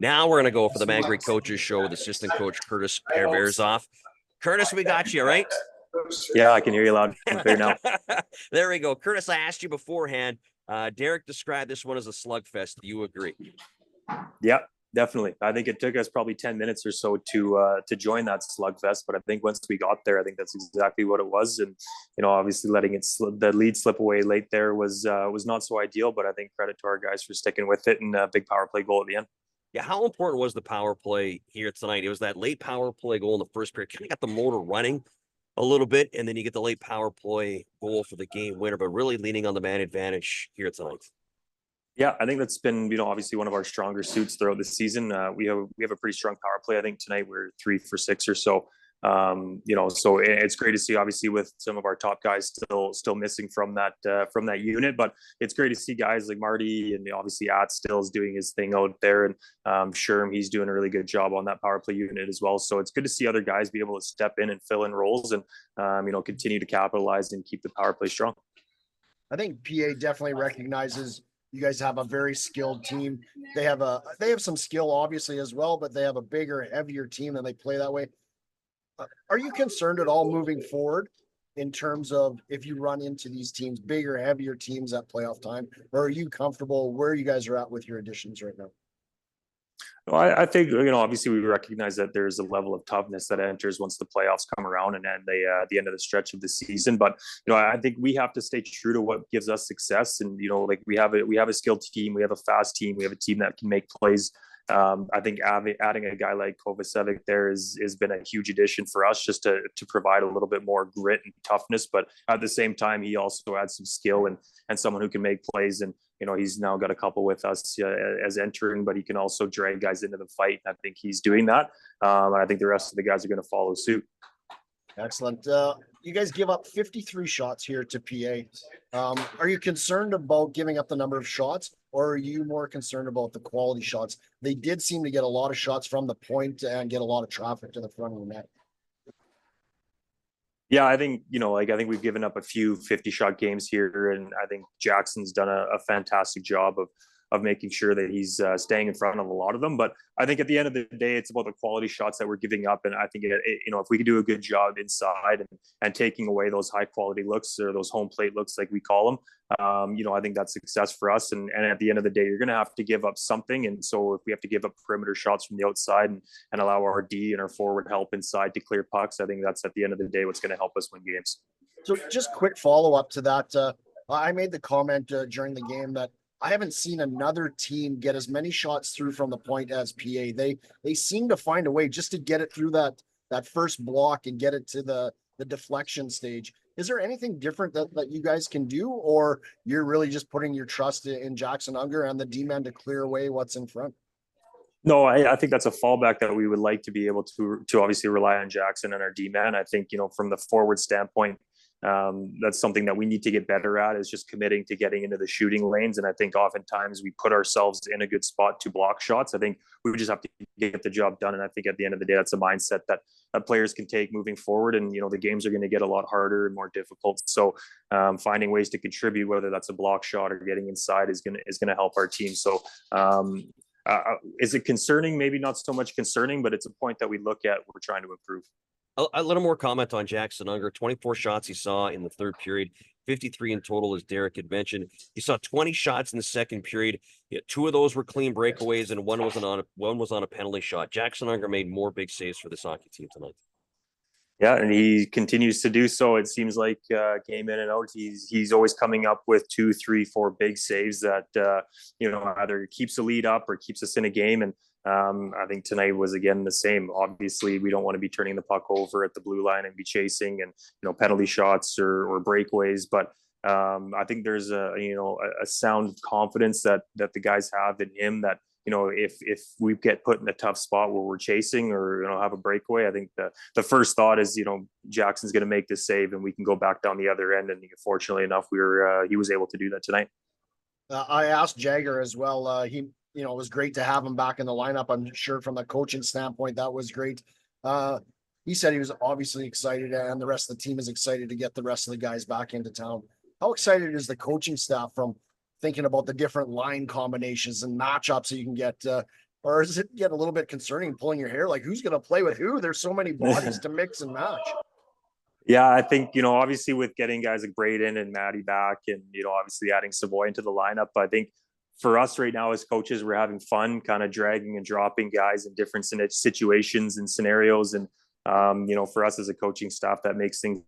Now we're going to go for the Man Great Coaches Show with assistant coach Curtis Pereverzoff. Curtis, we got you, right? Yeah, I can hear you loud and clear now. There we go. Curtis, I asked you beforehand. Derek described this one as a slugfest. Do you agree? Yeah, definitely. I think it took us probably 10 minutes or so to join that slugfest, but I think once we got there, I think that's exactly what it was. And obviously letting the lead slip away late there was not so ideal, but I think credit to our guys for sticking with it and a big power play goal at the end. Yeah, how important was the power play here tonight? It was that late power play goal in the first period. Kind of got the motor running a little bit, and then you get the late power play goal for the game winner, but really leaning on the man advantage here tonight. Yeah, I think that's been, obviously one of our stronger suits throughout the season. We have a pretty strong power play. I think tonight we're 3 for 6 or so. So it's great to see, obviously, with some of our top guys still missing from that unit, but it's great to see guys like Marty and obviously At still is doing his thing out there, and Sherm, he's doing a really good job on that power play unit as well. So it's good to see other guys be able to step in and fill in roles and continue to capitalize and keep the power play strong. I think PA definitely recognizes you guys have a very skilled team. They have some skill obviously as well, but they have a bigger, heavier team and they play that way. Are you concerned at all moving forward in terms of if you run into these teams, bigger, heavier teams at playoff time, or are you comfortable where you guys are at with your additions right now? Well, I think, obviously we recognize that there's a level of toughness that enters once the playoffs come around and then the end of the stretch of the season. But, I think we have to stay true to what gives us success. And, like we have a skilled team, we have a fast team, we have a team that can make plays. I think adding a guy like Kovacevic there has been a huge addition for us, just to provide a little bit more grit and toughness. But at the same time, he also adds some skill and someone who can make plays. And he's now got a couple with us as entering, but he can also drag guys into the fight. I think he's doing that. And I think the rest of the guys are going to follow suit. Excellent. You guys give up 53 shots here to PA. Are you concerned about giving up the number of shots, or are you more concerned about the quality shots? They did seem to get a lot of shots from the point and get a lot of traffic to the front of the net. Yeah, I think, I think we've given up a few 50-shot games here, and I think Jackson's done a fantastic job of making sure that he's staying in front of a lot of them. But I think at the end of the day, it's about the quality shots that we're giving up. And I think, if we can do a good job inside and taking away those high quality looks or those home plate looks, like we call them, I think that's success for us. And at the end of the day, you're going to have to give up something. And so if we have to give up perimeter shots from the outside and allow our D and our forward help inside to clear pucks, I think that's at the end of the day what's going to help us win games. So just quick follow up to that. I made the comment during the game that I haven't seen another team get as many shots through from the point as PA. They seem to find a way just to get it through that first block and get it to the deflection stage. Is there anything different that you guys can do, or you're really just putting your trust in Jackson Unger and the D-man to clear away what's in front? No, I think that's a fallback that we would like to be able to obviously rely on Jackson and our D-man. I think, from the forward standpoint, that's something that we need to get better at, is just committing to getting into the shooting lanes. And I think oftentimes we put ourselves in a good spot to block shots. I think we just have to get the job done. And I think at the end of the day, that's a mindset that players can take moving forward. And, the games are going to get a lot harder and more difficult. So finding ways to contribute, whether that's a block shot or getting inside, is going to help our team. So is it concerning? Maybe not so much concerning, but it's a point that we look at. We're trying to improve. A little more comment on Jackson Unger. 24 shots he saw in the third period, 53 in total, as Derek had mentioned. He saw 20 shots in the second period. 2 of those were clean breakaways, and one was on a penalty shot. Jackson Unger made more big saves for this hockey team tonight. Yeah, and he continues to do so. It seems like game in and out, he's always coming up with 2, 3, 4 big saves that either keeps the lead up or keeps us in a game. And I think tonight was again the same. Obviously, we don't want to be turning the puck over at the blue line and be chasing and penalty shots or breakaways. But I think there's a sound confidence that the guys have in him, that if we get put in a tough spot where we're chasing or have a breakaway, I think the first thought is Jackson's going to make this save and we can go back down the other end. And fortunately enough, he was able to do that tonight. I asked Jagger as well. It was great to have him back in the lineup. I'm sure from a coaching standpoint, that was great. He said he was obviously excited, and the rest of the team is excited to get the rest of the guys back into town. How excited is the coaching staff from thinking about the different line combinations and matchups that you can get? or does it get a little bit concerning pulling your hair? Like, who's going to play with who? There's so many bodies to mix and match. Yeah, I think, obviously with getting guys like Braden and Maddie back and, obviously adding Savoy into the lineup, I think for us right now as coaches, we're having fun kind of dragging and dropping guys in different situations and scenarios. And, for us as a coaching staff, that makes things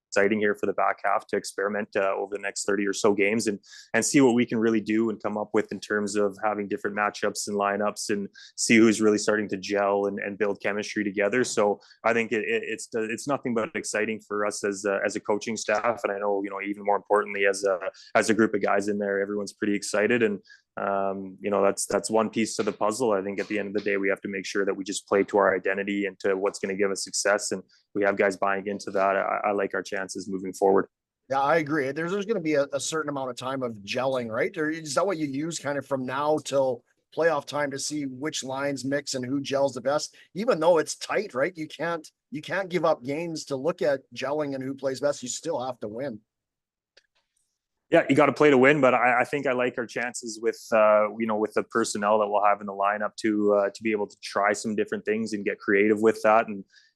exciting here for the back half to experiment over the next 30 or so games and see what we can really do and come up with in terms of having different matchups and lineups and see who's really starting to gel and build chemistry together. So I think it's nothing but exciting for us as a coaching staff. And I know, even more importantly, as a group of guys in there, everyone's pretty excited. And that's one piece to the puzzle. I think at the end of the day, we have to make sure that we just play to our identity and to what's going to give us success. And we have guys buying into that. I like our chances moving forward. Yeah, I agree. There's going to be a certain amount of time of gelling, right? Or is that what you use kind of from now till playoff time to see which lines mix and who gels the best? Even though it's tight, right? You can't give up games to look at gelling and who plays best. You still have to win. Yeah, you got to play to win, but I think I like our chances with with the personnel that we'll have in the lineup to be able to try some different things and get creative with that.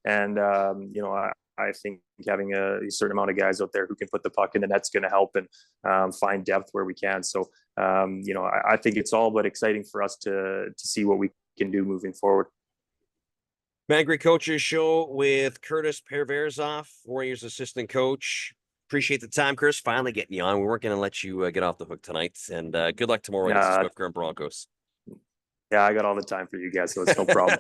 And I think having a certain amount of guys out there who can put the puck in the net's going to help and find depth where we can. So I think it's all but exciting for us to see what we can do moving forward. Man Great Coaches Show with Curtis Pereverzoff, Warriors assistant coach. Appreciate the time, Chris. Finally getting you on. We weren't going to let you get off the hook tonight. And good luck tomorrow against the Swift Current Broncos. Yeah, I got all the time for you guys, so it's no problem.